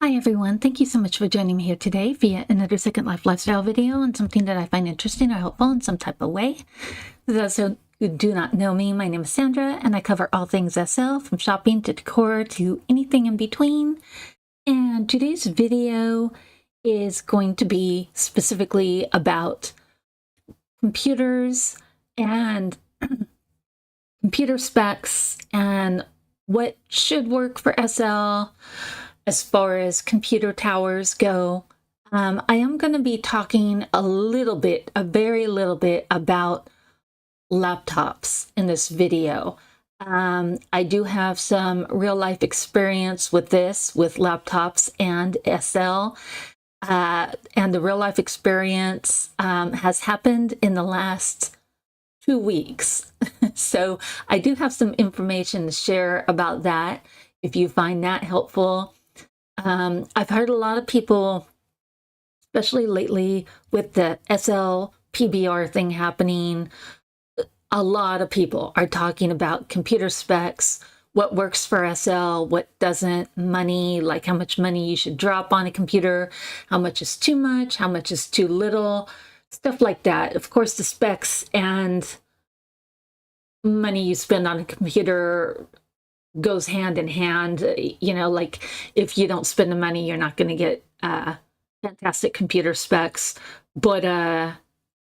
Hi everyone, thank you so much for joining me here today via another Second Life lifestyle video on something that I find interesting or helpful in some type of way. For those who do not know me, my name is Sandra and I cover all things SL, from shopping to decor to anything in between. And today's video is going to be specifically about computers and computer specs and what should work for SL as far as computer towers go. I am going to be talking a very little bit about laptops in this video. I do have some real life experience with this, with laptops and SL. And the real life experience has happened in the last 2 weeks. So I do have some information to share about that if you find that helpful. I've heard a lot of people, especially lately with the SL PBR thing happening, a lot of people are talking about computer specs, what works for SL, what doesn't, money, like how much money you should drop on a computer, how much is too much, how much is too little, stuff like that. Of course, the specs and money you spend on a computer goes hand in hand. You know, like if you don't spend the money, you're not going to get fantastic computer specs. But,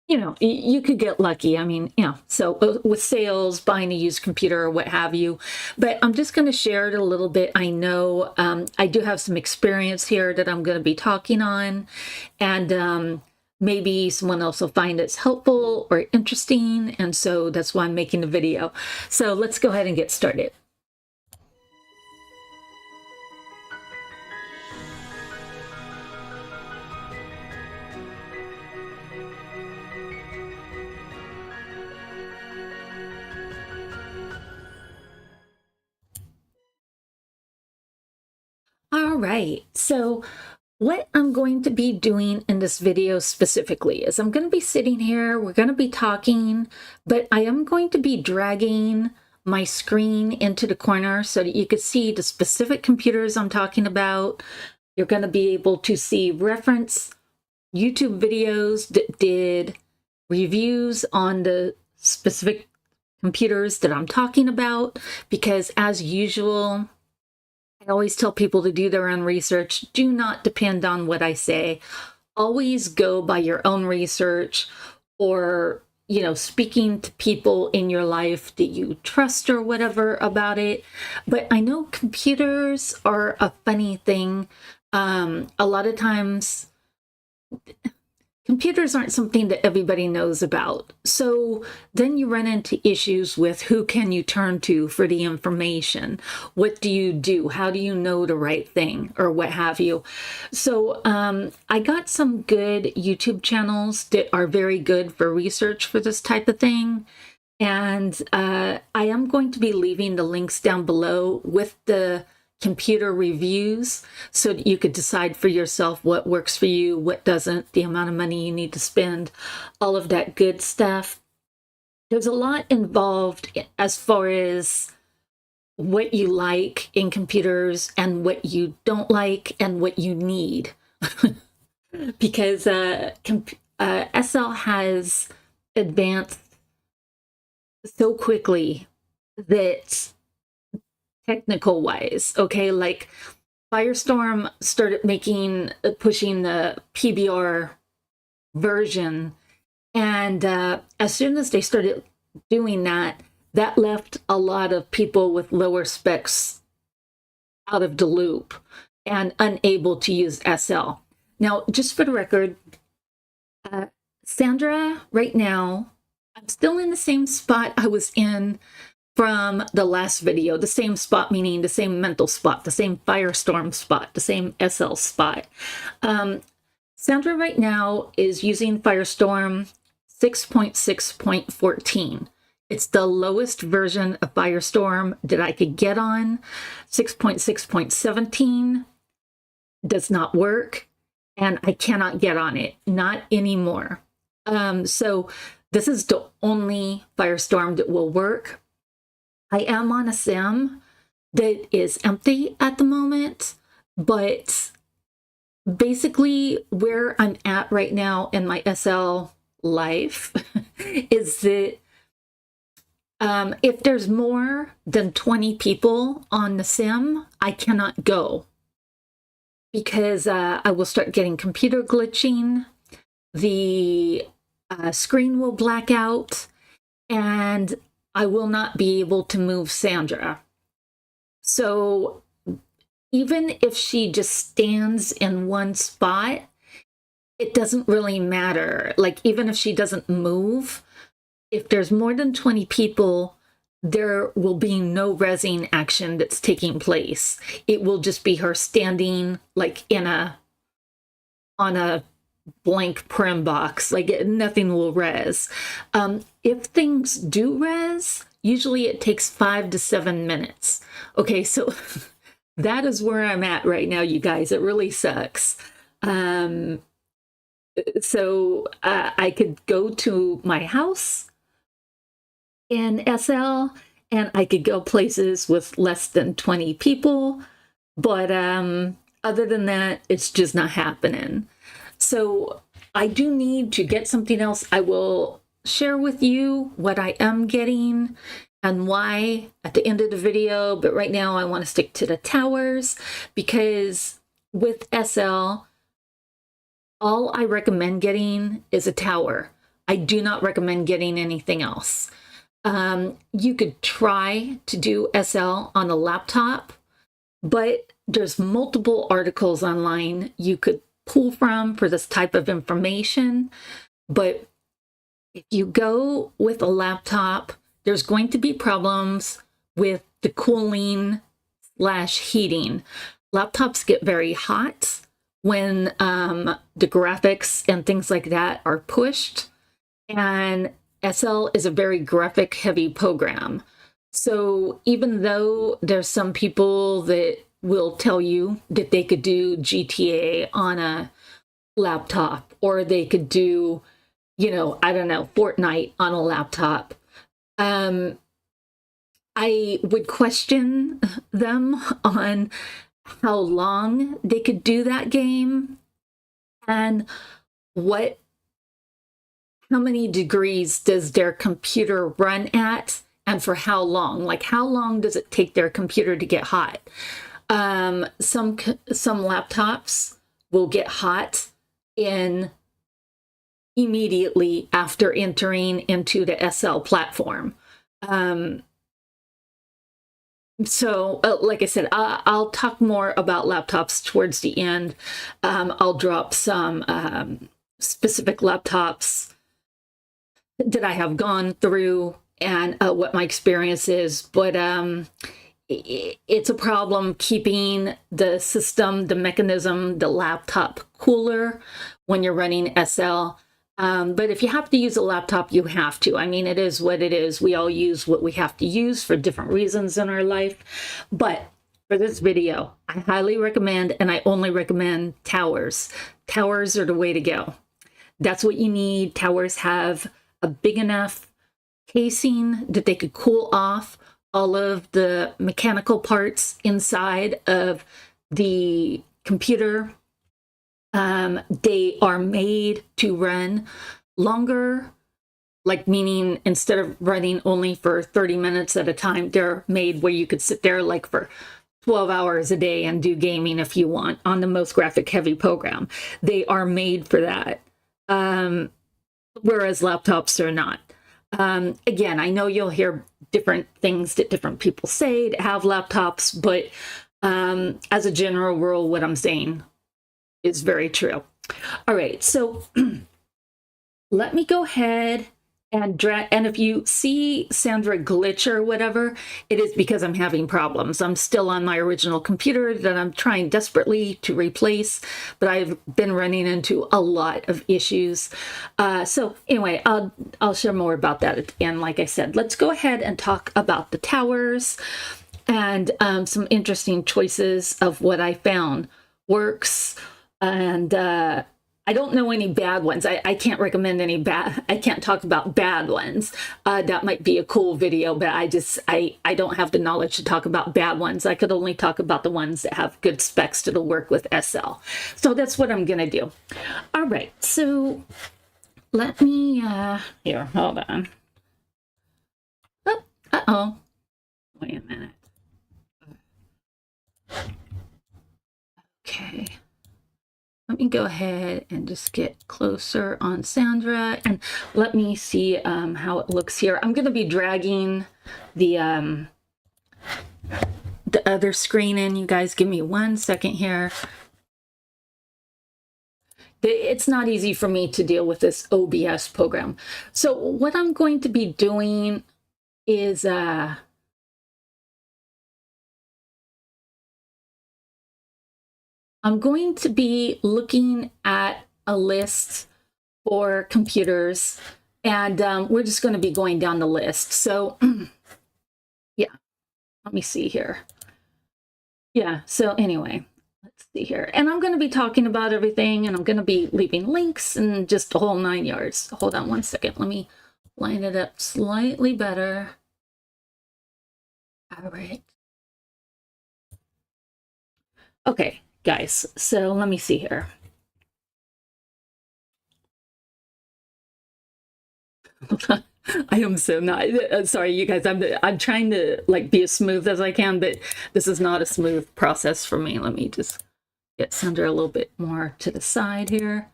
you know, you could get lucky. I mean, you know, so with sales, buying a used computer or what have you. But I'm just going to share it a little bit. I know I do have some experience here that I'm going to be talking on. And maybe someone else will find it's helpful or interesting. And so that's why I'm making the video. So let's go ahead and get started. All right, so what I'm going to be doing in this video specifically is I'm going to be sitting here, we're going to be talking, but I am going to be dragging my screen into the corner so that you can see the specific computers I'm talking about. You're going to be able to see reference YouTube videos that did reviews on the specific computers that I'm talking about, because as usual, I always tell people to do their own research. Do not depend on what I say. Always go by your own research, or, you know, speaking to people in your life that you trust or whatever about it. But I know computers are a funny thing. A lot of times, computers aren't something that everybody knows about. So then you run into issues with who can you turn to for the information? What do you do? How do you know the right thing, or what have you? So I got some good YouTube channels that are very good for research for this type of thing. And I am going to be leaving the links down below with the computer reviews so that you could decide for yourself what works for you, what doesn't, the amount of money you need to spend, all of that good stuff. There's a lot involved as far as what you like in computers and what you don't like and what you need. Because SL has advanced so quickly that technical wise, okay, like Firestorm started pushing the PBR version, and as soon as they started doing that, that left a lot of people with lower specs out of the loop and unable to use SL. Now, just for the record, Sandra, right now, I'm still in the same spot I was in from the last video. The same spot meaning the same mental spot, the same Firestorm spot, the same SL spot. Sandra right now is using Firestorm 6.6.14. It's the lowest version of Firestorm that I could get on. 6.6.17 does not work, and I cannot get on it, not anymore. So this is the only Firestorm that will work. I am on a sim that is empty at the moment, but basically where I'm at right now in my SL life is that if there's more than 20 people on the sim, I cannot go because I will start getting computer glitching, the screen will black out, and I will not be able to move Sandra. So even if she just stands in one spot, it doesn't really matter. Like, even if she doesn't move, if there's more than 20 people, there will be no resing action that's taking place. It will just be her standing like on a blank prim box, like nothing will res. If things do res, usually it takes 5 to 7 minutes. Okay, so that is where I'm at right now, you guys. It really sucks. So I could go to my house in SL, and I could go places with less than 20 people, but other than that, it's just not happening. So I do need to get something else. I will share with you what I am getting and why at the end of the video, but right now I want to stick to the towers because with SL, all I recommend getting is a tower. I do not recommend getting anything else. You could try to do SL on a laptop, but there's multiple articles online you could pull from for this type of information. But if you go with a laptop, there's going to be problems with the cooling / heating. Laptops get very hot when the graphics and things like that are pushed, and SL is a very graphic heavy program. So even though there's some people that will tell you that they could do GTA on a laptop, or they could do, you know, I don't know, Fortnite on a laptop, I would question them on how long they could do that game and how many degrees does their computer run at, and for how long? Like, how long does it take their computer to get hot? Some laptops will get hot immediately after entering into the SL platform. So, like I said, I'll talk more about laptops towards the end. I'll drop some specific laptops that I have gone through and what my experience is, but it's a problem keeping the system, the mechanism, the laptop cooler when you're running SL. But if you have to use a laptop, you have to. I mean, it is what it is. We all use what we have to use for different reasons in our life. But for this video, I highly recommend, and I only recommend towers. Towers are the way to go. That's what you need. Towers have a big enough casing that they could cool off all of the mechanical parts inside of the computer. They are made to run longer, like meaning instead of running only for 30 minutes at a time, they're made where you could sit there like for 12 hours a day and do gaming if you want on the most graphic heavy program. They are made for that. Whereas laptops are not. Again, I know you'll hear different things that different people say to have laptops, but as a general rule, what I'm saying is very true. All right, so let me go ahead and drag, and if you see Sandra glitch or whatever, it is because I'm having problems. I'm still on my original computer that I'm trying desperately to replace, but I've been running into a lot of issues. So anyway, I'll share more about that at the end. Like I said, let's go ahead and talk about the towers and some interesting choices of what I found works. And I don't know any bad ones. I can't recommend any bad. I can't talk about bad ones. That might be a cool video, but I don't have the knowledge to talk about bad ones. I could only talk about the ones that have good specs that'll work with SL. So that's what I'm gonna do. All right, so let me, here, hold on. Oh, uh-oh, wait a minute. Okay. Let me go ahead and just get closer on Sandra and let me see how it looks here. I'm going to be dragging the other screen in. You guys give me 1 second here. It's not easy for me to deal with this OBS program. So what I'm going to be doing is I'm going to be looking at a list for computers, and we're just going to be going down the list. So yeah, let me see here. Yeah, so anyway, let's see here. And I'm going to be talking about everything, and I'm going to be leaving links and just the whole 9 yards. Hold on 1 second. Let me line it up slightly better. All right. Okay, guys, so let me see here. I am so not sorry, you guys. I'm trying to like be as smooth as I can, but this is not a smooth process for me. Let me just get Sandra a little bit more to the side here.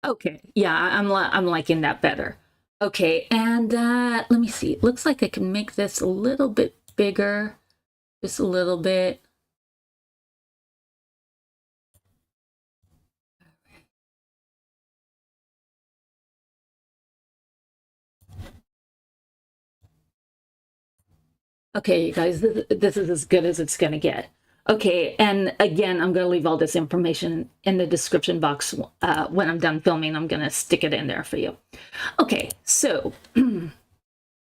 Okay, yeah, I'm liking that better. Okay, and let me see. It looks like I can make this a little bit bigger, just a little bit. Okay, you guys, this is as good as it's going to get. Okay, and again, I'm going to leave all this information in the description box. When I'm done filming, I'm going to stick it in there for you. Okay, so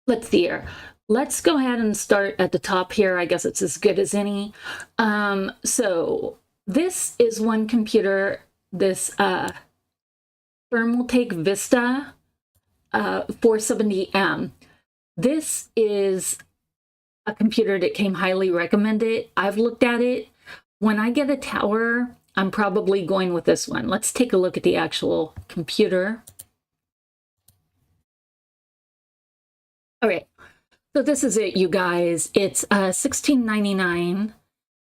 let's see here. Let's go ahead and start at the top here. I guess it's as good as any. So this is one computer, this Thermaltake Vista 470M. This is a computer that came highly recommended. I've looked at it. When I get a tower, I'm probably going with this one. Let's take a look at the actual computer. All right, so this is it, you guys. It's $16.99,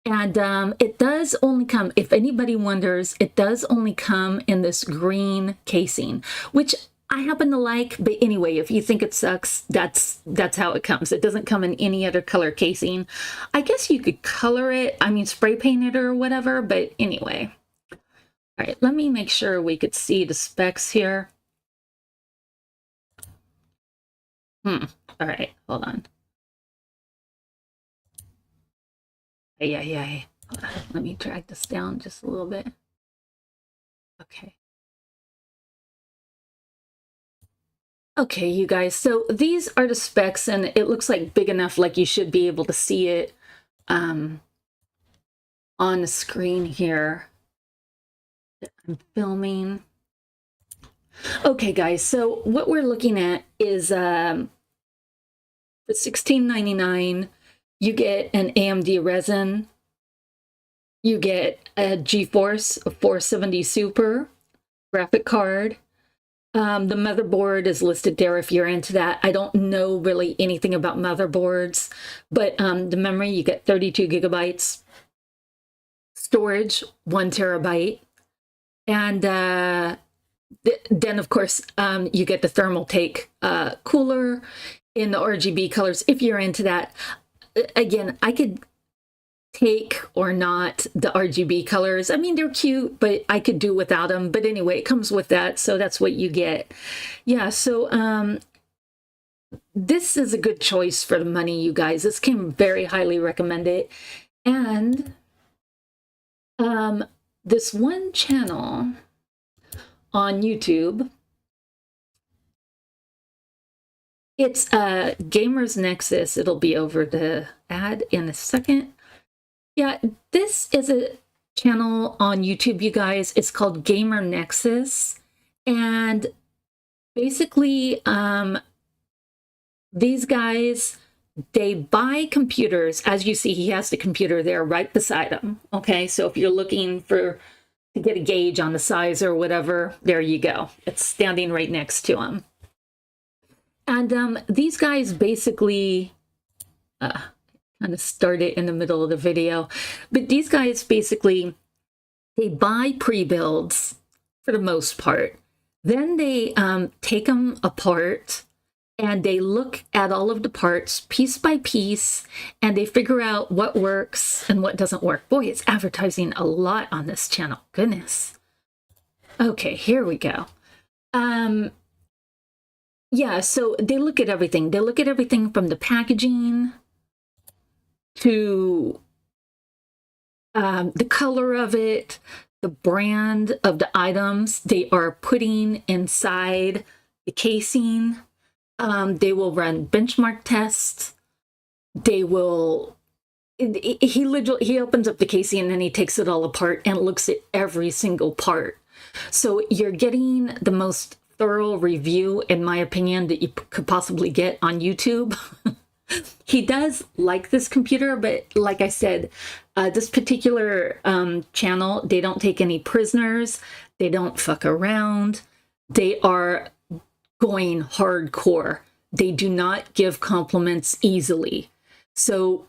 and it does only come, if anybody wonders, it does only come in this green casing, which I happen to like, but anyway, if you think it sucks, that's how it comes. It doesn't come in any other color casing. I guess you could color it, I mean spray paint it or whatever, but anyway. All right, let me make sure we could see the specs here. All right, hold on. Yeah. Hold on. Let me drag this down just a little bit. Okay. Okay, you guys, so these are the specs, and it looks like big enough, like you should be able to see it on the screen here that I'm filming. Okay, guys, so what we're looking at is for $16.99, you get an AMD Ryzen, you get a GeForce 470 Super graphic card. The motherboard is listed there if you're into that. I don't know really anything about motherboards, but the memory, you get 32 gigabytes, storage 1 terabyte, and then of course you get the Thermaltake cooler in the RGB colors if you're into that. Again, I could take or not the RGB colors. I mean, they're cute, but I could do without them. But anyway, it comes with that, so that's what you get. Yeah, so this is a good choice for the money, you guys. This came very highly recommended. And this one channel on YouTube, it's Gamers Nexus. It'll be over the ad in a second. Yeah, this is a channel on YouTube, you guys. It's called Gamer Nexus. And basically, these guys, they buy computers. As you see, he has the computer there right beside him. Okay, so if you're looking to get a gauge on the size or whatever, there you go. It's standing right next to him. And these guys basically, kind of started in the middle of the video, but these guys basically, they buy pre-builds for the most part. Then they take them apart and they look at all of the parts piece by piece, and they figure out what works and what doesn't work. Boy, it's advertising a lot on this channel. Goodness. Okay, here we go. Yeah, so they look at everything. They look at everything from the packaging to the color of it, the brand of the items they are putting inside the casing. They will run benchmark tests. They will, he opens up the casing and then he takes it all apart and looks at every single part. So you're getting the most thorough review, in my opinion, that you could possibly get on YouTube. He does like this computer, but like I said, this particular channel, they don't take any prisoners. They don't fuck around. They are going hardcore. They do not give compliments easily. So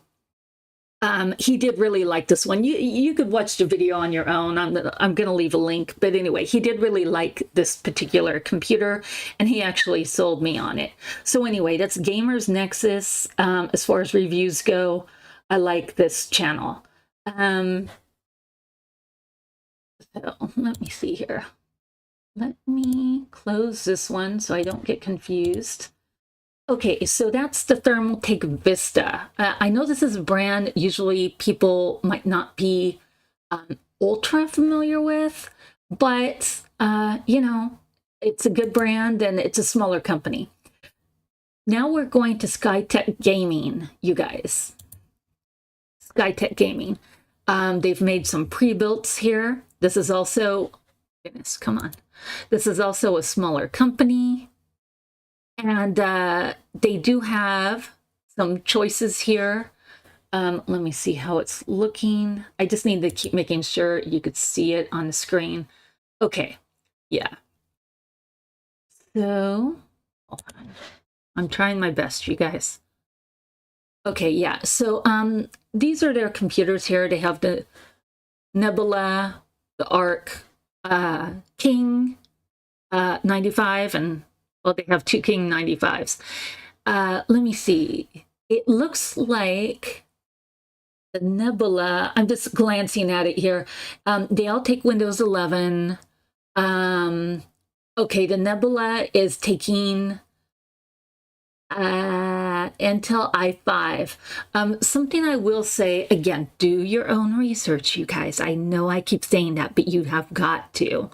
he did really like this one. You could watch the video on your own. I'm going to leave a link. But anyway, he did really like this particular computer, and he actually sold me on it. So anyway, that's Gamers Nexus. As far as reviews go, I like this channel. So let me see here. Let me close this one so I don't get confused. Okay, so that's the Thermaltake Vista. I know this is a brand usually people might not be ultra familiar with, but you know, it's a good brand and it's a smaller company. Now we're going to Skytech Gaming, you guys. Skytech Gaming. They've made some pre-builts here. This is also, goodness, come on. This is also a smaller company. And they do have some choices here. Let me see how it's looking. I just need to keep making sure you could see it on the screen. Okay, yeah. So, hold on. I'm trying my best, you guys. Okay, yeah. So these are their computers here. They have the Nebula, the Arc, King 95, and well, they have two King 95s. Let me see. It looks like the Nebula, I'm just glancing at it here. They all take Windows 11. Okay, the Nebula is taking Intel i5. Something I will say, again, do your own research, you guys. I know I keep saying that, but you have got to.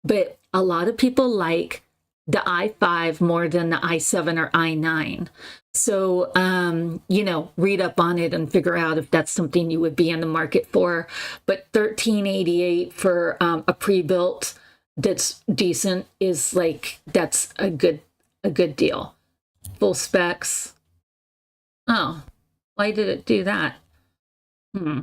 But a lot of people like the i5 more than the i7 or i9. So, you know, read up on it and figure out if that's something you would be in the market for. But $1388 for a pre-built that's decent is like, that's a good deal. Full specs. Oh, why did it do that? Okay,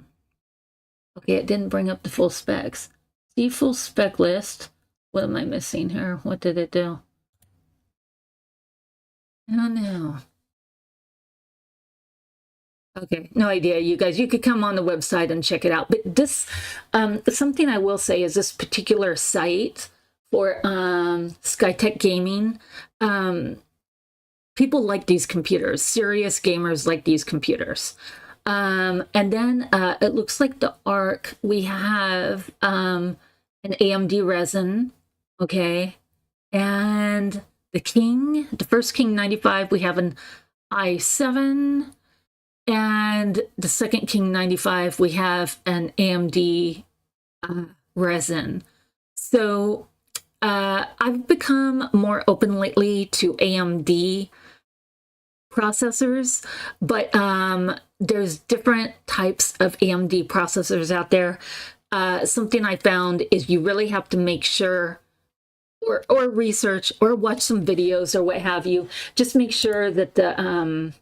it didn't bring up the full specs. See full spec list. What am I missing here? What did it do? I don't know. Okay, no idea, you guys. You could come on the website and check it out. But this, something I will say is this particular site for Skytech Gaming, people like these computers. Serious gamers like these computers. And then it looks like the Arc, we have an AMD resin, okay? And the King, the first King 95, we have an i7. And the second King 95, we have an AMD resin. So I've become more open lately to AMD processors, but there's different types of AMD processors out there. something I found is you really have to make sure, or research or watch some videos or what have you. Just make sure that the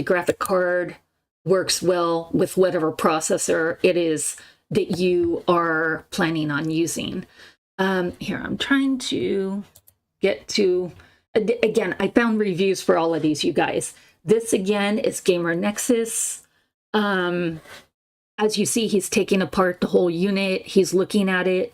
graphic card works well with whatever processor it is that you are planning on using. Here, I'm trying to get to, again, I found reviews for all of these, you guys. This again is Gamer Nexus. As you see, he's taking apart the whole unit. He's looking at it.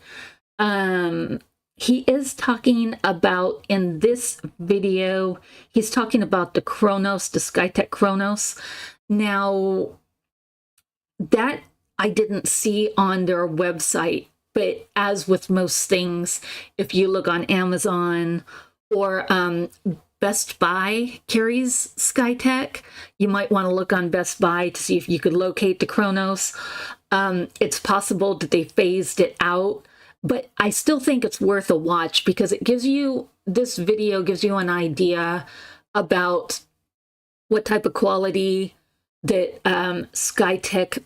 He is talking about, in this video, he's talking about the Kronos, the Skytech Kronos. Now, that I didn't see on their website, but as with most things, if you look on Amazon or Best Buy carries Skytech, you might want to look on Best Buy to see if you could locate the Kronos. It's possible that they phased it out, but I still think it's worth a watch because it gives you, this video gives you an idea about what type of quality that Skytech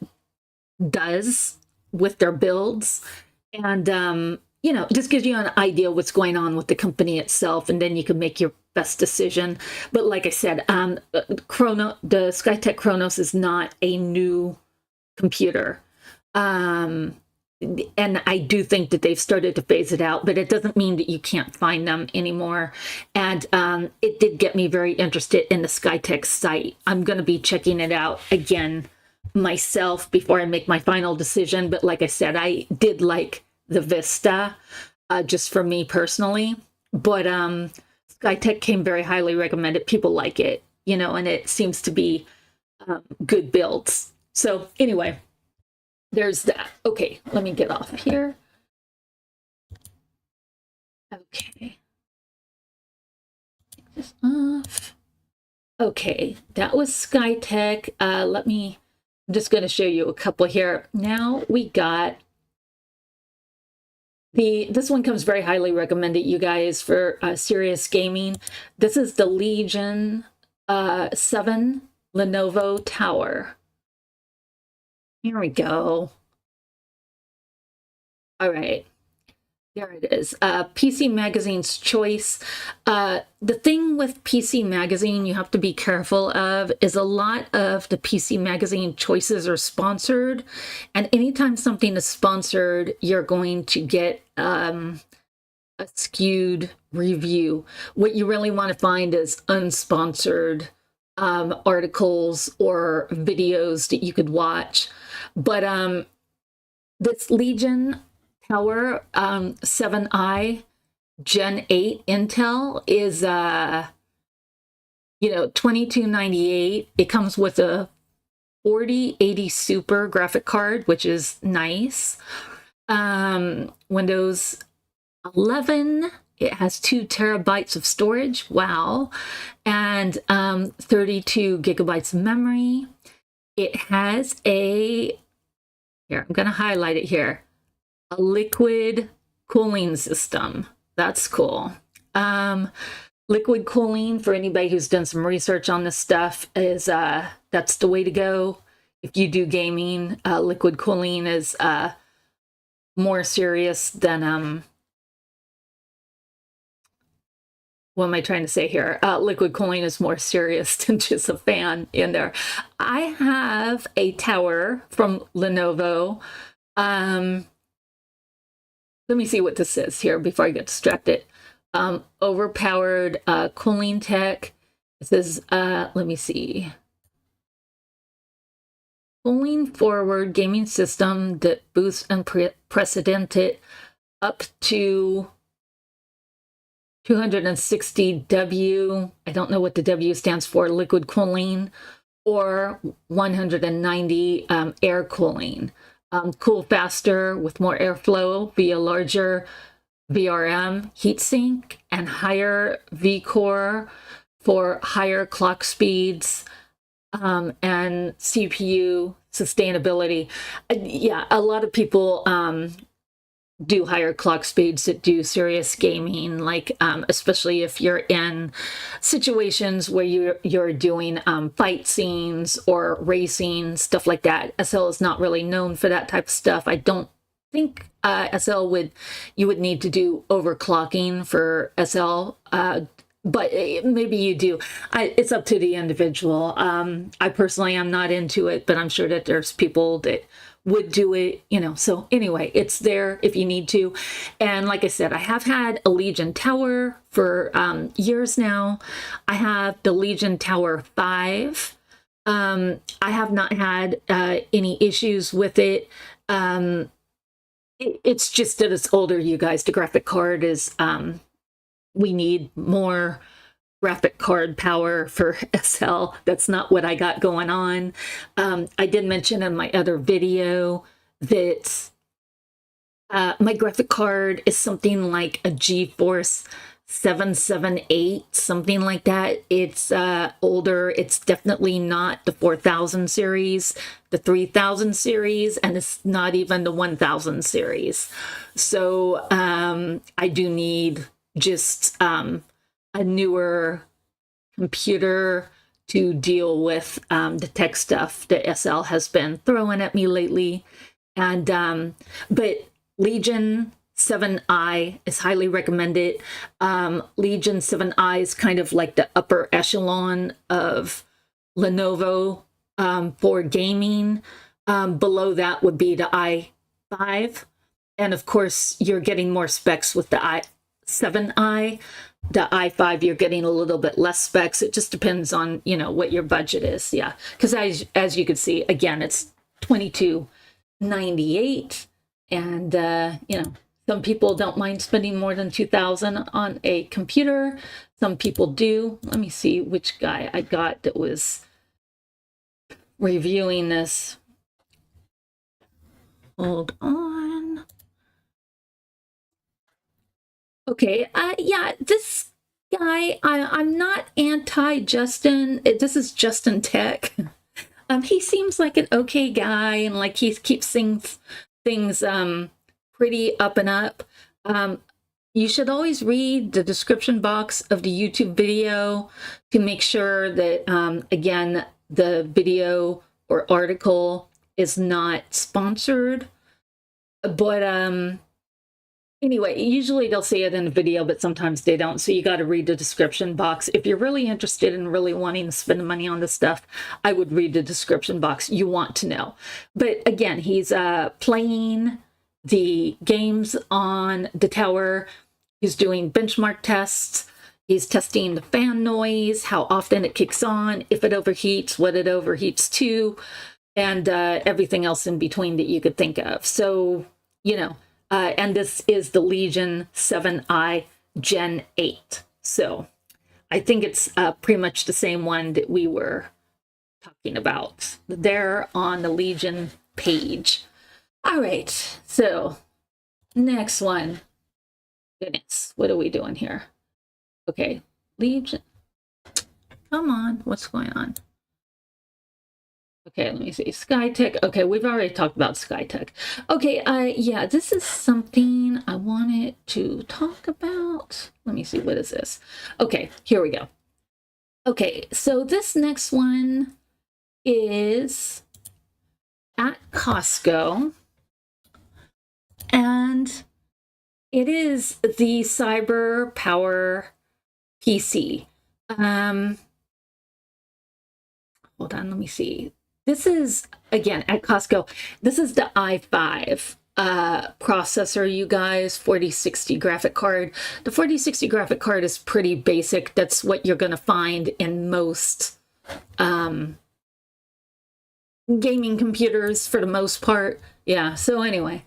does with their builds. And, you know, just gives you an idea what's going on with the company itself, and then you can make your best decision. But like I said, the Skytech Kronos is not a new computer. And I do think that they've started to phase it out, but it doesn't mean that you can't find them anymore. And it did get me very interested in the Skytech site. I'm going to be checking it out again myself before I make my final decision. But like I said, I did like the Vista, just for me personally. But Skytech came very highly recommended. People like it, you know, and it seems to be good builds. So anyway, there's that. Okay, let me get off here. Okay. Take this off. Okay, that was Skytech. I'm just going to show you a couple here. Now we got this one comes very highly recommended, you guys, for serious gaming. This is the Legion 7 Lenovo Tower. Here we go. All right. There it is. PC Magazine's choice. The thing with PC Magazine you have to be careful of is a lot of the PC Magazine choices are sponsored. And anytime something is sponsored, you're going to get a skewed review. What you really want to find is unsponsored articles or videos that you could watch. But this Legion Tower 7i Gen 8 Intel is $2298. It comes with a 4080 Super graphic card, which is nice. Windows 11. It has 2 terabytes of storage. Wow. And 32 gigabytes of memory. It has here, I'm going to highlight it here. A liquid cooling system. That's cool. Liquid cooling, for anybody who's done some research on this stuff, is that's the way to go. If you do gaming, liquid cooling is more serious than what am I trying to say here? Liquid cooling is more serious than just a fan in there. I have a tower from Lenovo. Let me see what this says here before I get distracted. Overpowered cooling tech. It says, let me see. Cooling forward gaming system that boosts unprecedented up to 260 W. I don't know what the W stands for, liquid cooling, or 190 air cooling. Cool faster with more airflow via larger VRM heatsink and higher vCore for higher clock speeds and CPU sustainability. Yeah, a lot of people do higher clock speeds that do serious gaming, like especially if you're in situations where you're doing fight scenes or racing, stuff like that. SL is not really known for that type of stuff. I don't think SL you would need to do overclocking for SL, but maybe you do. It's up to the individual. I personally am not into it, but I'm sure that there's people that would do it, you know. So anyway, it's there if you need to. And like I said, I have had a Legion Tower for years now. I have the Legion Tower 5. I have not had any issues with it. It's just that it's older, you guys. The graphic card is, we need more graphic card power for SL. That's not what I got going on. I did mention in my other video that my graphic card is something like a GeForce 778, something like that. It's older. It's definitely not the 4000 series, the 3000 series, and it's not even the 1000 series. So I do need just a newer computer to deal with the tech stuff that SL has been throwing at me lately. And but Legion 7i is highly recommended. Legion 7i is kind of like the upper echelon of Lenovo for gaming. Below that would be the i5. And of course, you're getting more specs with the i7i. The i5, you're getting a little bit less specs. It just depends on, you know, what your budget is. Yeah, because as you can see, again, it's $22.98, and you know, some people don't mind spending more than $2,000 on a computer. Some people do. Let me see which guy I got that was reviewing this. Hold on. Okay, yeah, this guy, I'm not anti-Justin. This is Justin Tech. He seems like an okay guy, and like he keeps things pretty up and up. You should always read the description box of the YouTube video to make sure that, again, the video or article is not sponsored. But anyway, usually they'll say it in the video, but sometimes they don't. So you got to read the description box. If you're really interested in really wanting to spend money on this stuff, I would read the description box. You want to know. But again, he's playing the games on the tower. He's doing benchmark tests. He's testing the fan noise, how often it kicks on, if it overheats, what it overheats to, and everything else in between that you could think of. So, you know, and this is the Legion 7i Gen 8. So I think it's pretty much the same one that we were talking about there on the Legion page. All right, so next one. Goodness, what are we doing here? Okay, Legion. Come on, what's going on? Okay, let me see. Skytech. Okay, we've already talked about Skytech. Okay, yeah, this is something I wanted to talk about. Let me see, what is this? Okay, here we go. Okay, so this next one is at Costco, and it is the CyberPowerPC. Hold on, let me see. This is, again, at Costco, this is the i5 processor, you guys, 4060 graphic card. The 4060 graphic card is pretty basic. That's what you're going to find in most gaming computers for the most part. Yeah, so anyway,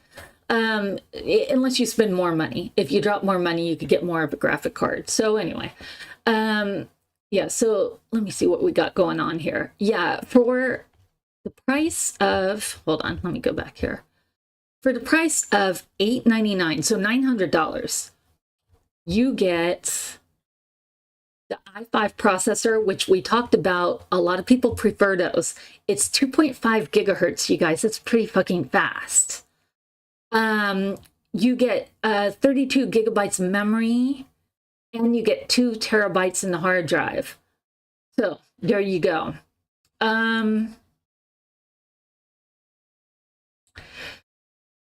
unless you spend more money. If you drop more money, you could get more of a graphic card. So anyway, yeah, so let me see what we got going on here. Yeah, for the price of, hold on, let me go back here. For the price of $899, so $900, you get the i5 processor, which we talked about. A lot of people prefer those. It's 2.5 gigahertz, you guys. It's pretty fucking fast. you get 32 gigabytes of memory, and you get 2 terabytes in the hard drive. So there you go.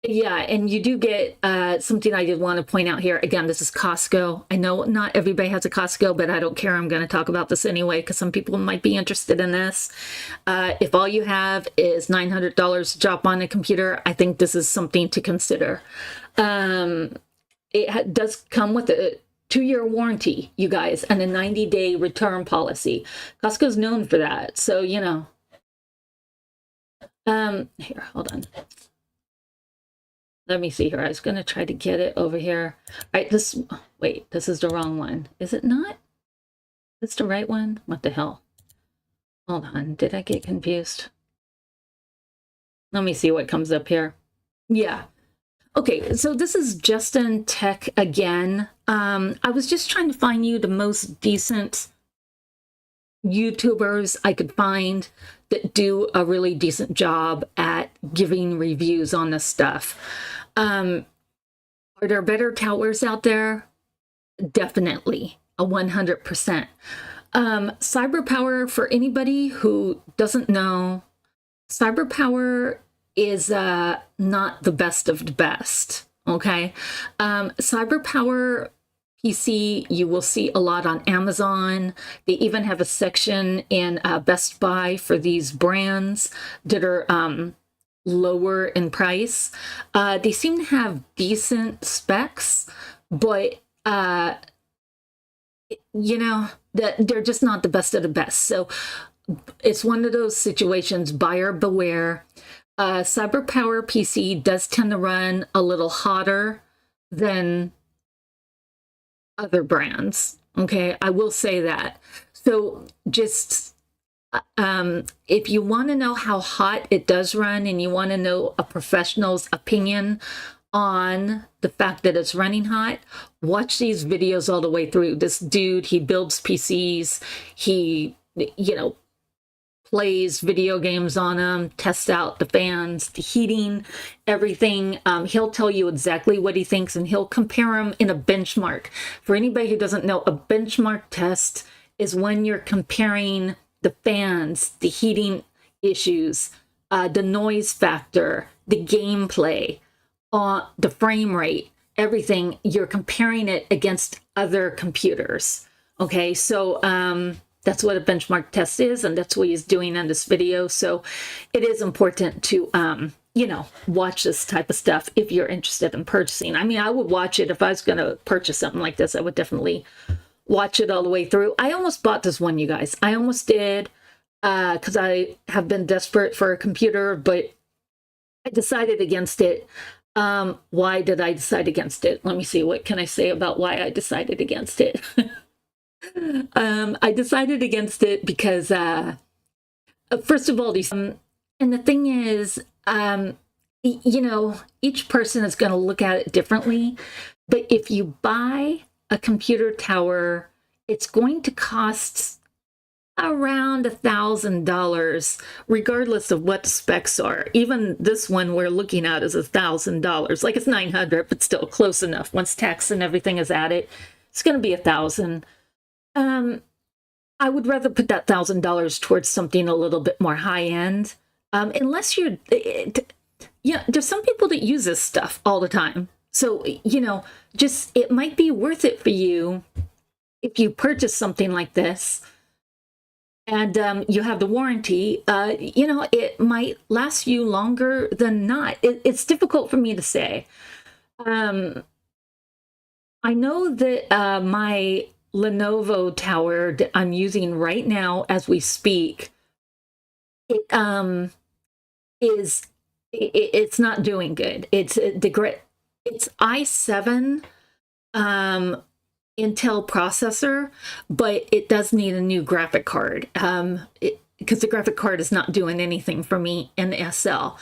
Yeah, and you do get something I did want to point out here. Again, this is Costco. I know not everybody has a Costco, but I don't care. I'm going to talk about this anyway because some people might be interested in this. If all you have is $900 to drop on a computer, I think this is something to consider. It does come with a 2-year warranty, you guys, and a 90-day return policy. Costco's known for that, so you know. Here, hold on. Let me see here. I was going to try to get it over here. All right, wait, this is the wrong one. Is it not? Is this the right one? What the hell? Hold on. Did I get confused? Let me see what comes up here. Yeah. Okay, so this is Justin Tech again. I was just trying to find you the most decent YouTubers I could find that do a really decent job at giving reviews on this stuff. Are there better towers out there? Definitely, 100%. CyberPower, for anybody who doesn't know, CyberPower is not the best of the best, okay? CyberPower PC, you will see a lot on Amazon. They even have a section in Best Buy for these brands that are lower in price. They seem to have decent specs, but you know, that they're just not the best of the best. So it's one of those situations, buyer beware. CyberPowerPC does tend to run a little hotter than other brands. Okay, I will say that. So just if you want to know how hot it does run and you want to know a professional's opinion on the fact that it's running hot, watch these videos all the way through. This dude, he builds PCs, he, you know, plays video games on them, tests out the fans, the heating, everything. He'll tell you exactly what he thinks, and he'll compare them in a benchmark. For anybody who doesn't know, a benchmark test is when you're comparing the fans, the heating issues, the noise factor, the gameplay, the frame rate, everything. You're comparing it against other computers. Okay, so that's what a benchmark test is, and that's what he's doing in this video. So it is important to, you know, watch this type of stuff if you're interested in purchasing. I mean, I would watch it if I was going to purchase something like this. I would definitely watch it all the way through. I almost bought this one, you guys. I almost did, because I have been desperate for a computer, but I decided against it. Why did I decide against it? Let me see. What can I say about why I decided against it? I decided against it because, first of all, and the thing is, you know, each person is going to look at it differently. But if you buy a computer tower, it's going to cost around $1,000, regardless of what the specs are. Even this one we're looking at is $1,000. Like, it's 900, but still close enough. Once tax and everything is added, it's going to be $1,000. I would rather put that $1,000 towards something a little bit more high end, unless you're, yeah, there's some people that use this stuff all the time. So, you know, just, it might be worth it for you if you purchase something like this and you have the warranty. You know, it might last you longer than not. It's difficult for me to say. I know that my Lenovo tower that I'm using right now as we speak, it's not doing good. It's i7 Intel processor, but it does need a new graphic card because the graphic card is not doing anything for me in SL.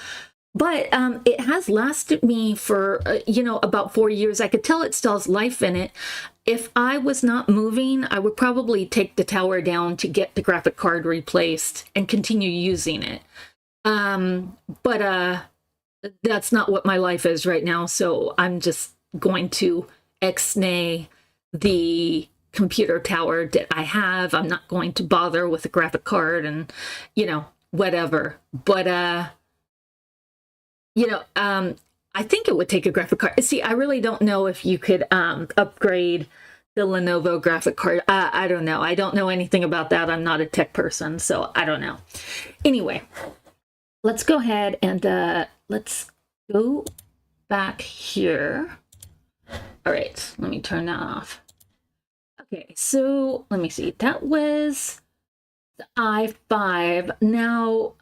But it has lasted me for, you know, about 4 years. I could tell it still has life in it. If I was not moving, I would probably take the tower down to get the graphic card replaced and continue using it. But that's not what my life is right now. So I'm just going to ex-nay the computer tower that I have. I'm not going to bother with a graphic card and, you know, whatever. But, you know, I think it would take a graphic card. See, I really don't know if you could upgrade the Lenovo graphic card. I don't know. I don't know anything about that. I'm not a tech person, so I don't know. Anyway, let's go ahead and let's go back here. All right, let me turn that off. Okay, so let me see. That was the i5. Now,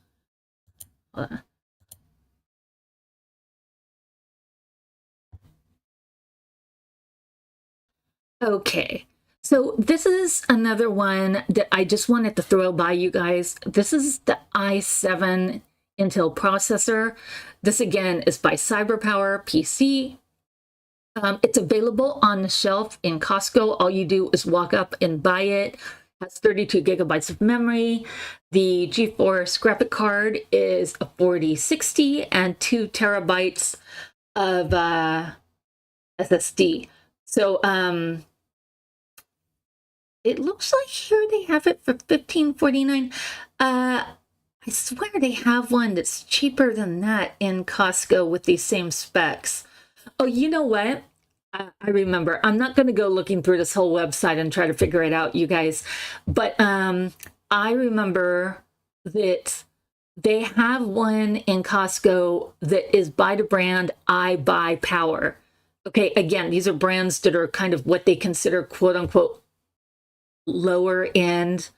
okay, so this is another one that I just wanted to throw by you guys. This is the i7 Intel processor. This again is by CyberPowerPC. It's available on the shelf in Costco. All you do is walk up and buy it. It has 32 gigabytes of memory. The GeForce graphic card is a 4060 and 2 terabytes of SSD. So it looks like here they have it for $15.49. I swear they have one that's cheaper than that in Costco with these same specs. Oh, you know what? I remember. I'm not going to go looking through this whole website and try to figure it out, you guys. But I remember that they have one in Costco that is by the brand I Buy Power. Okay, again, these are brands that are kind of what they consider quote unquote lower end.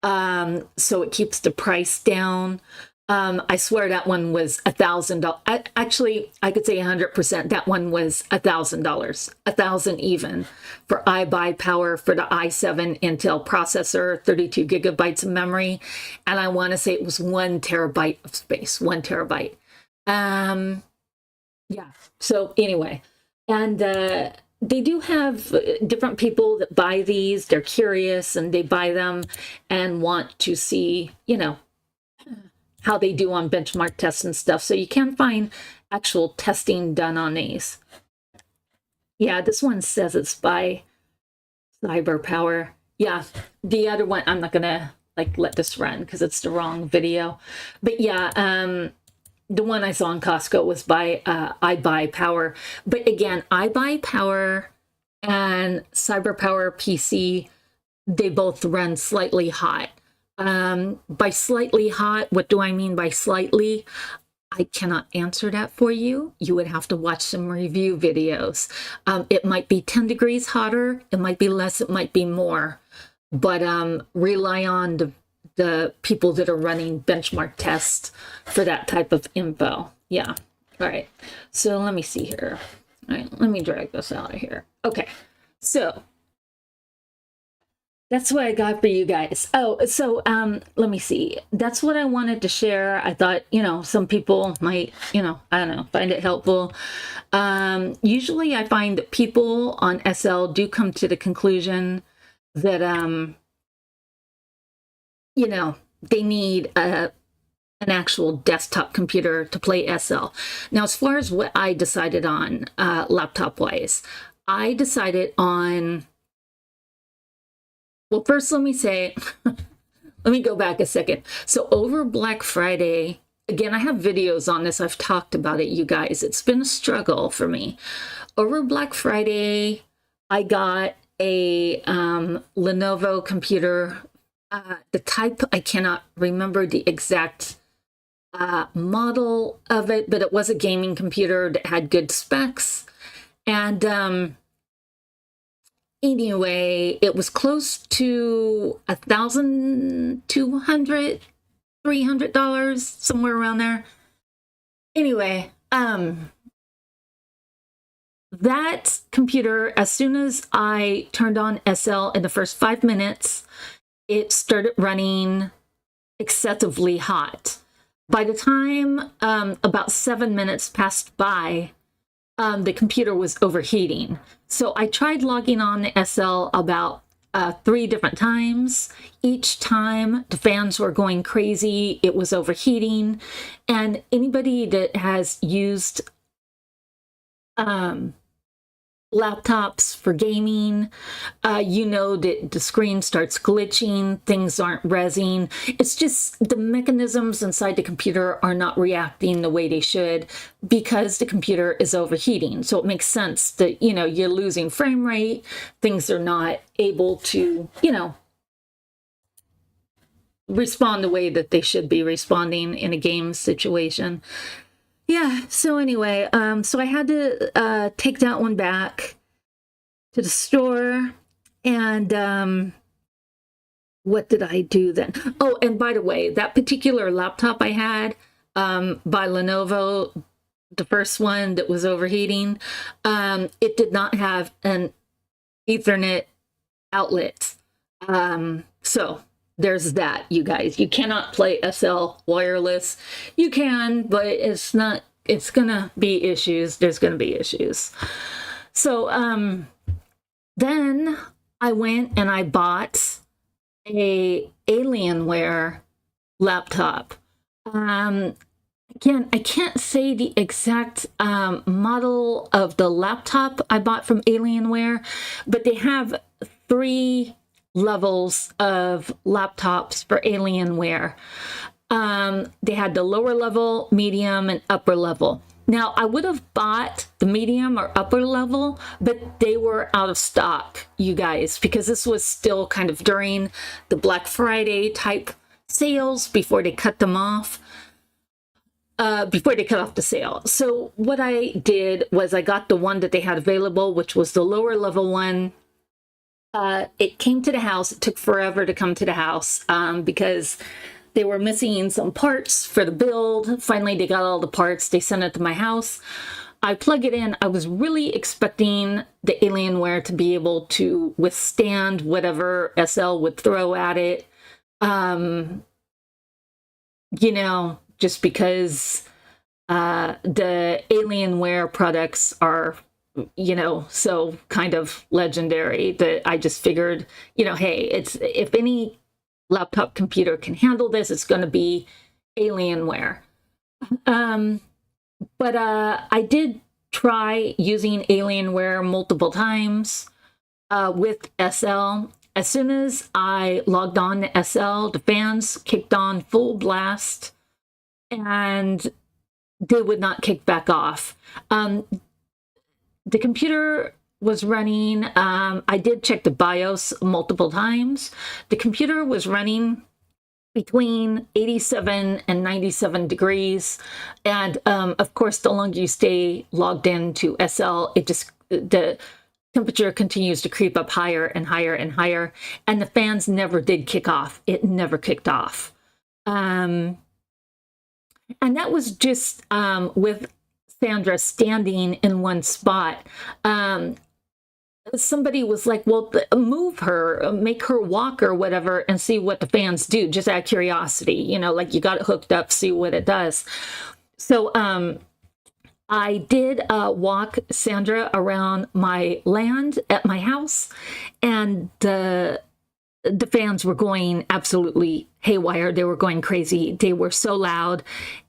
So it keeps the price down. I swear that one was $1,000. Actually, I could say 100%. That one was $1,000, $1,000 even for I Buy Power for the i7 Intel processor, 32 gigabytes of memory, and I want to say it was 1 terabyte of space, 1 terabyte. Yeah. So anyway, and they do have different people that buy these. They're curious and they buy them and want to see, you know, how they do on benchmark tests and stuff. So you can find actual testing done on these. Yeah, this one says it's by CyberPower. Yeah, the other one, I'm not gonna like let this run because it's the wrong video. But yeah, the one I saw in Costco was by I Buy Power. But again, I Buy Power and CyberPowerPC, they both run slightly hot. By slightly hot, what do I mean by slightly? I cannot answer that for you. You would have to watch some review videos. It might be 10 degrees hotter. It might be less. It might be more. But rely on the people that are running benchmark tests for that type of info. Yeah. All right. So let me see here. All right. Let me drag this out of here. Okay. So that's what I got for you guys. Oh, so let me see. That's what I wanted to share. I thought, you know, some people might, you know, I don't know, find it helpful. Usually I find that people on SL do come to the conclusion that, you know, they need an actual desktop computer to play SL. Now, as far as what I decided on laptop-wise, I decided on... Well, first, let me say, let me go back a second. So over Black Friday, again, I have videos on this. I've talked about it, you guys. It's been a struggle for me. Over Black Friday, I got a Lenovo computer. The type, I cannot remember the exact model of it, but it was a gaming computer that had good specs. And anyway, it was close to $1,200, $300, somewhere around there. Anyway, that computer, as soon as I turned on SL in the first 5 minutes, it started running excessively hot. By the time about 7 minutes passed by, the computer was overheating. So I tried logging on to SL about 3 different times. Each time the fans were going crazy, it was overheating. And anybody that has used laptops for gaming, you know that the screen starts glitching, things aren't resing. It's just the mechanisms inside the computer are not reacting the way they should because the computer is overheating. So it makes sense that, you know, you're losing frame rate, things are not able to, you know, respond the way that they should be responding in a game situation. Yeah, so anyway, so I had to take that one back to the store, and what did I do then? Oh, and by the way, that particular laptop I had by Lenovo, the first one that was overheating, it did not have an Ethernet outlet. So there's that, you guys. You cannot play SL wireless. You can, but it's not, it's gonna be issues. There's gonna be issues. So then I went and I bought a Alienware laptop. Again, I can't say the exact model of the laptop I bought from Alienware, but they have 3 levels of laptops for Alienware. They had the lower level, medium, and upper level. Now, I would have bought the medium or upper level, but they were out of stock, you guys, because this was still kind of during the Black Friday type sales before they cut them off. Before they cut off the sale. So what I did was I got the one that they had available, which was the lower level one. It came to the house. It took forever to come to the house because they were missing some parts for the build. Finally, they got all the parts. They sent it to my house. I plug it in. I was really expecting the Alienware to be able to withstand whatever SL would throw at it. You know, just because the Alienware products are, you know, so kind of legendary that I just figured, you know, hey, it's, if any laptop computer can handle this, it's going to be Alienware. But I did try using Alienware multiple times with SL. As soon as I logged on to SL, the fans kicked on full blast and they would not kick back off. The computer was running, I did check the BIOS multiple times. The computer was running between 87 and 97 degrees. And of course, the longer you stay logged into SL, it just, the temperature continues to creep up higher and higher and higher. And the fans never did kick off. It never kicked off. And that was just with Sandra standing in one spot. Somebody was like, well, move her, make her walk or whatever and see what the fans do, just out of curiosity, you know, like you got it hooked up, see what it does. So I did walk Sandra around my land at my house, and the fans were going absolutely haywire. They were going crazy. They were so loud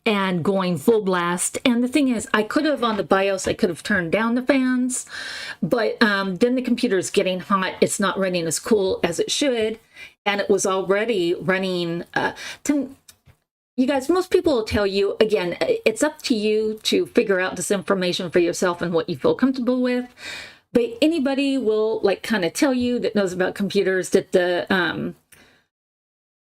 and going full blast. And the thing is, I could have on the BIOS, I could have turned down the fans, but then the computer is getting hot. It's not running as cool as it should. And it was already running you guys, most people will tell you, again, it's up to you to figure out this information for yourself and what you feel comfortable with. But anybody will like kind of tell you that knows about computers that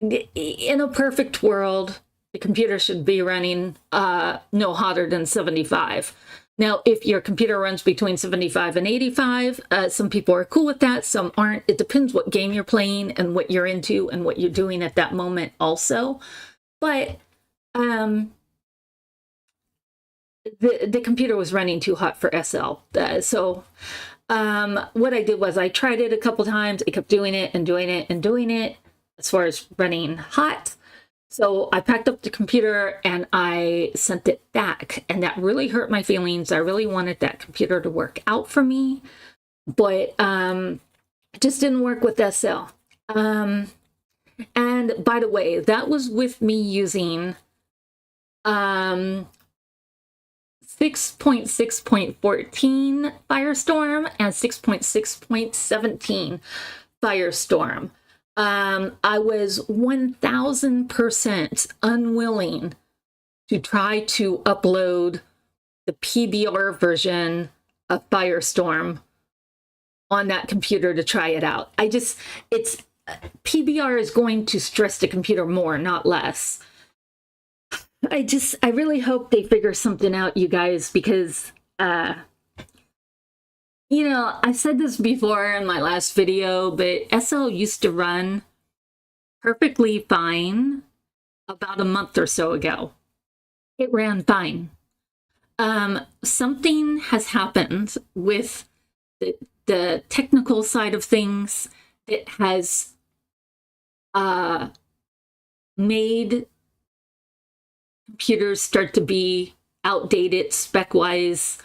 in a perfect world, the computer should be running no hotter than 75. Now, if your computer runs between 75 and 85, some people are cool with that, some aren't. It depends what game you're playing and what you're into and what you're doing at that moment also. But the computer was running too hot for SL. So what I did was I tried it a couple times. I kept doing it and doing it and doing it as far as running hot. So I packed up the computer and I sent it back, and that really hurt my feelings. I really wanted that computer to work out for me, but It just didn't work with SL. And by the way, that was with me using 6.6.14 Firestorm and 6.6.17 Firestorm. I was 1000% unwilling to try to upload the PBR version of Firestorm on that computer to try it out. PBR is going to stress the computer more, not less. I really hope they figure something out, you guys, because, you know, I said this before in my last video, but SL used to run perfectly fine about a month or so ago. It ran fine. Something has happened with the technical side of things that has made computers start to be outdated spec-wise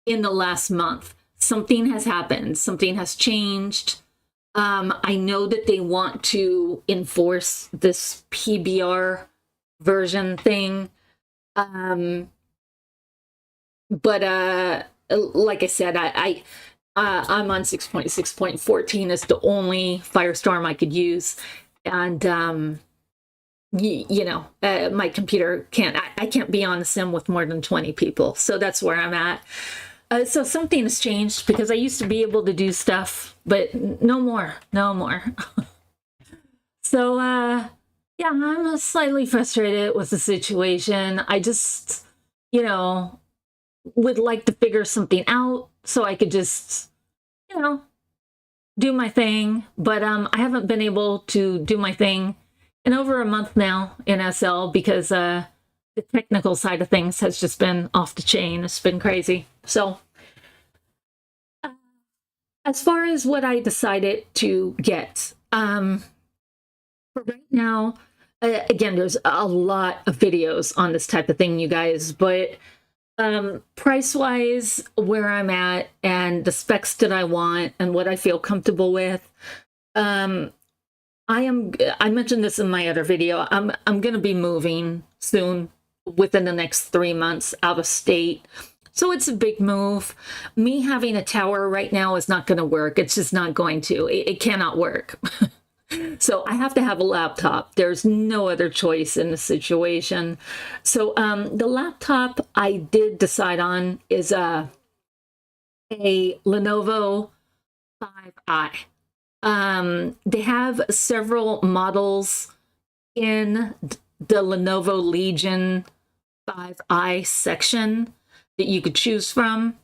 in the last month. Something has happened. Something has changed. I know that they want to enforce this PBR version thing. But like I said, I'm on 6.6.14. It's the only Firestorm I could use. And you know, my computer I can't be on the sim with more than 20 people. So that's where I'm at. So something has changed, because I used to be able to do stuff, but no more. So, yeah, I'm slightly frustrated with the situation. I just, you know, would like to figure something out so I could just, you know, do my thing. But I haven't been able to do my thing in over a month now in SL, because the technical side of things has just been off the chain. It's been crazy. So as far as what I decided to get, for right now, again, there's a lot of videos on this type of thing, you guys, but price-wise, where I'm at and the specs that I want and what I feel comfortable with, I mentioned this in my other video, I'm going to be moving soon, within the next 3 months, out of state. So it's a big move. Me having a tower right now is not going to work. It's just not going to. It cannot work. So I have to have a laptop. There's no other choice in the situation. So the laptop I did decide on is a Lenovo 5i. They have several models in the Lenovo Legion 5i section that you could choose from.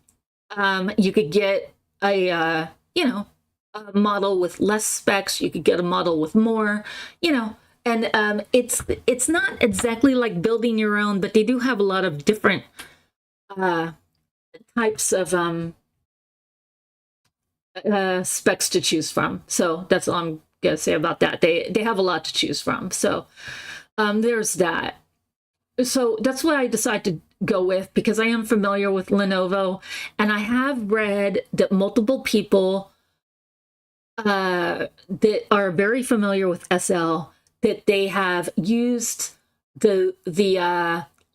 You could get a, you know, a model with less specs. You could get a model with more, you know, and it's not exactly like building your own, but they do have a lot of different types of specs to choose from. So that's all I'm gonna say about that. They have a lot to choose from. So there's that. So that's what I decided to go with, because I am familiar with Lenovo, and I have read that multiple people that are very familiar with SL, that they have used the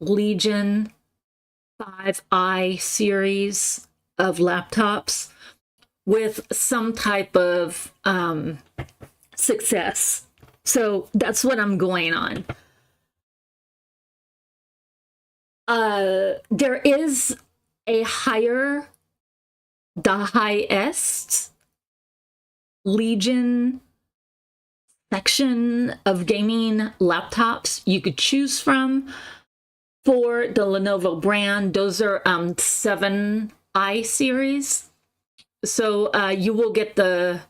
Legion 5i series of laptops with some type of success. So that's what I'm going on. There is the highest Legion section of gaming laptops you could choose from for the Lenovo brand. Those are 7i series. So you will get the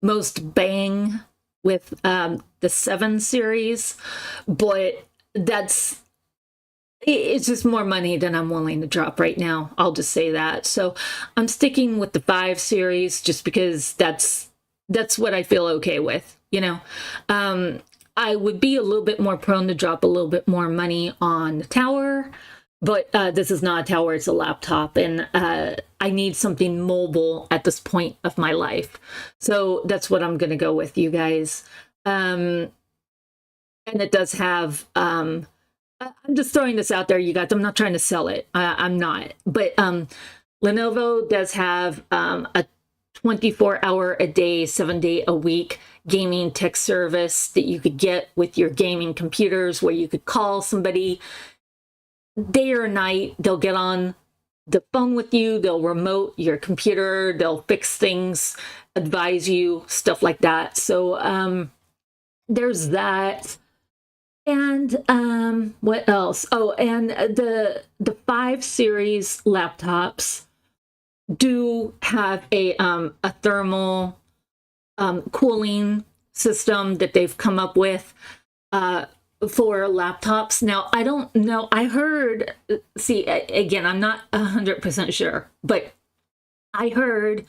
most bang with the 7 series, but it's just more money than I'm willing to drop right now. I'll just say that. So I'm sticking with the 5 series just because that's what I feel okay with, you know. I would be a little bit more prone to drop a little bit more money on the tower, But this is not a tower, it's a laptop, and I need something mobile at this point of my life. So that's what I'm going to go with, you guys. And it does have, I'm just throwing this out there, you guys. I'm not trying to sell it. I'm not. But Lenovo does have a 24-hour-a-day, 7-day-a-week gaming tech service that you could get with your gaming computers, where you could call somebody day or night. They'll get on the phone with you, they'll remote your computer, they'll fix things, advise you, stuff like that. So there's that. And what else? Oh, and the 5 series laptops do have a thermal cooling system that they've come up with for laptops. Now, I don't know. I heard, see, again, I'm not 100% sure, but I heard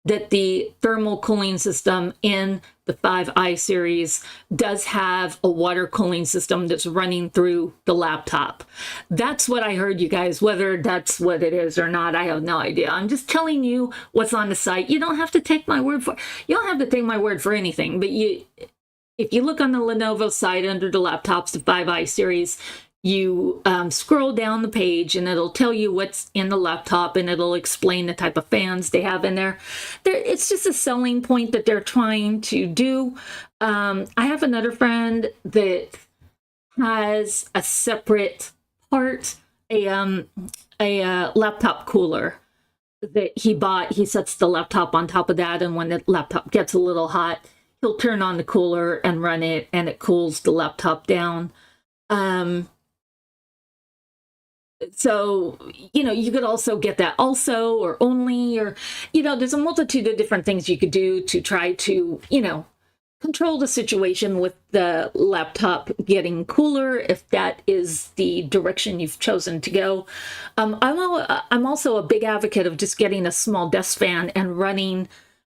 that the thermal cooling system in the 5i series does have a water cooling system that's running through the laptop. That's what I heard, you guys. Whether that's what it is or not, I have no idea. I'm just telling you what's on the site. You don't have to take my word for it. You don't have to take my word for anything, but if you look on the Lenovo site under the laptops, the 5i series, you scroll down the page and it'll tell you what's in the laptop, and it'll explain the type of fans they have in there. It's just a selling point that they're trying to do. I have another friend that has a separate part, a laptop cooler that he bought. He sets the laptop on top of that, and when the laptop gets a little hot, he'll turn on the cooler and run it, and it cools the laptop down. So, you know, you could also get that also or only, or, you know, there's a multitude of different things you could do to try to, you know, control the situation with the laptop getting cooler, if that is the direction you've chosen to go. I'm also a big advocate of just getting a small desk fan and running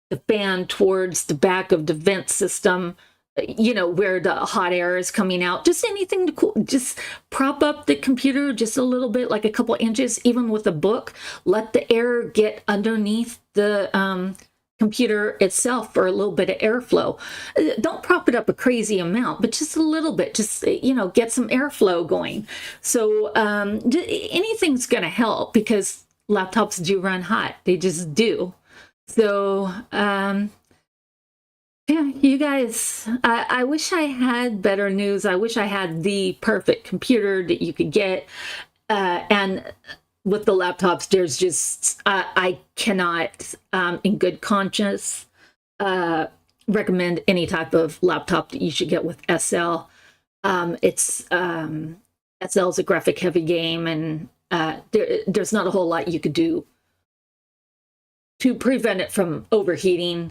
the fan towards the back of the vent system, you know, where the hot air is coming out. Just anything to cool, just prop up the computer just a little bit, like a couple inches, even with a book. Let the air get underneath the computer itself for a little bit of airflow. Don't prop it up a crazy amount, but just a little bit, just, you know, get some airflow going. So anything's going to help, because laptops do run hot. They just do. So, yeah, you guys, I wish I had better news. I wish I had the perfect computer that you could get. And with the laptops, there's just, I cannot, in good conscience, recommend any type of laptop that you should get with SL. SL is a graphic heavy game, and there's not a whole lot you could do to prevent it from overheating.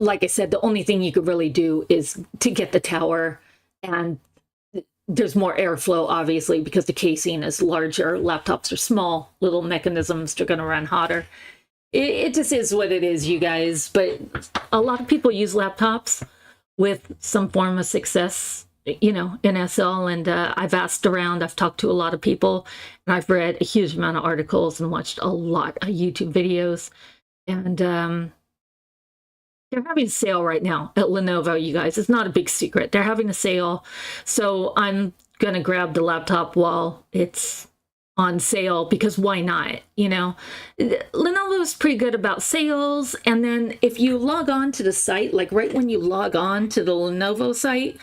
Like I said, the only thing you could really do is to get the tower, and there's more airflow, obviously, because the casing is larger. Laptops are small, little mechanisms, they're going to run hotter. It just is what it is, you guys. But a lot of people use laptops with some form of success, you know, in SL. And I've asked around, I've talked to a lot of people, and I've read a huge amount of articles and watched a lot of YouTube videos. And they're having a sale right now at Lenovo, you guys. It's not a big secret. They're having a sale. So I'm going to grab the laptop while it's on sale, because why not? You know, Lenovo is pretty good about sales. And then if you log on to the site, like right when you log on to the Lenovo site,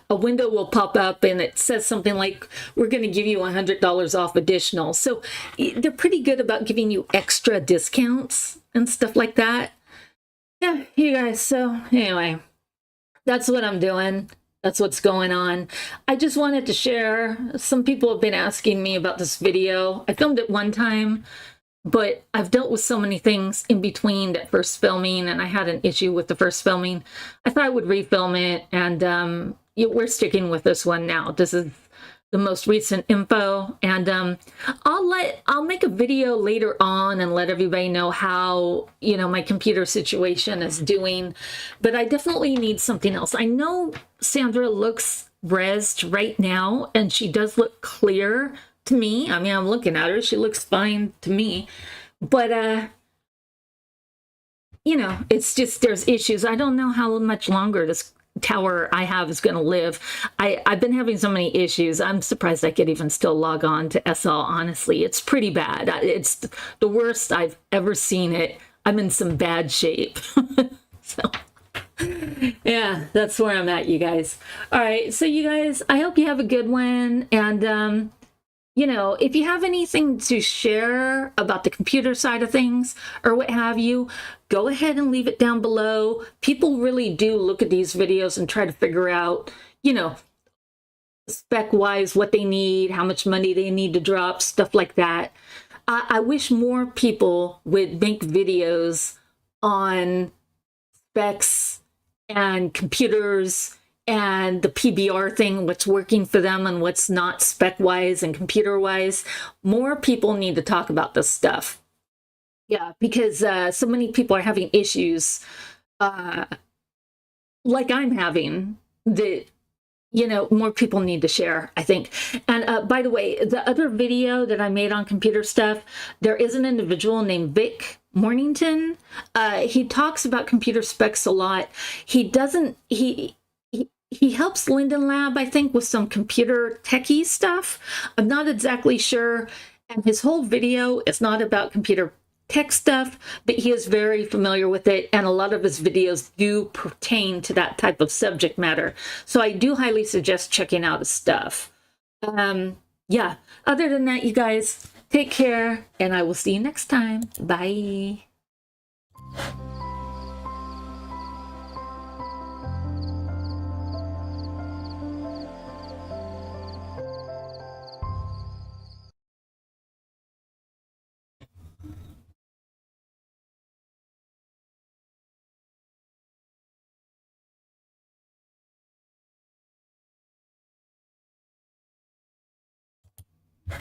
a window will pop up and it says something like, we're going to give you $100 off additional. So they're pretty good about giving you extra discounts and stuff like that. Yeah, you guys. So anyway, that's what I'm doing. That's what's going on. I just wanted to share. Some people have been asking me about this video. I filmed it one time, but I've dealt with so many things in between that first filming, and I had an issue with the first filming. I thought I would refilm it, and we're sticking with this one now. This is the most recent info, and I'll make a video later on and let everybody know how, you know, my computer situation is doing. But I definitely need something else. I know Sandra looks resed right now, and she does look clear to me. I mean, I'm looking at her. She looks fine to me. But, you know, it's just there's issues. I don't know how much longer this tower I have is going to live. I've been having so many issues. I'm surprised I could even still log on to SL, honestly. It's pretty bad. It's the worst I've ever seen it. I'm in some bad shape. So, yeah, that's where I'm at, you guys. All right, so you guys, I hope you have a good one. And, you know, if you have anything to share about the computer side of things or what have you, go ahead and leave it down below. People really do look at these videos and try to figure out, you know, spec-wise what they need, how much money they need to drop, stuff like that. I wish more people would make videos on specs and computers and the PBR thing, what's working for them and what's not spec-wise and computer-wise. More people need to talk about this stuff. Yeah, because so many people are having issues like I'm having that, you know, more people need to share, I think. And by the way, the other video that I made on computer stuff, there is an individual named Vic Mornington. He talks about computer specs a lot. He doesn't, he helps Linden Lab, I think, with some computer techie stuff. I'm not exactly sure. And his whole video is not about computer tech stuff, but he is very familiar with it. And a lot of his videos do pertain to that type of subject matter. So I do highly suggest checking out his stuff. Yeah, other than that, you guys, take care, and I will see you next time. Bye.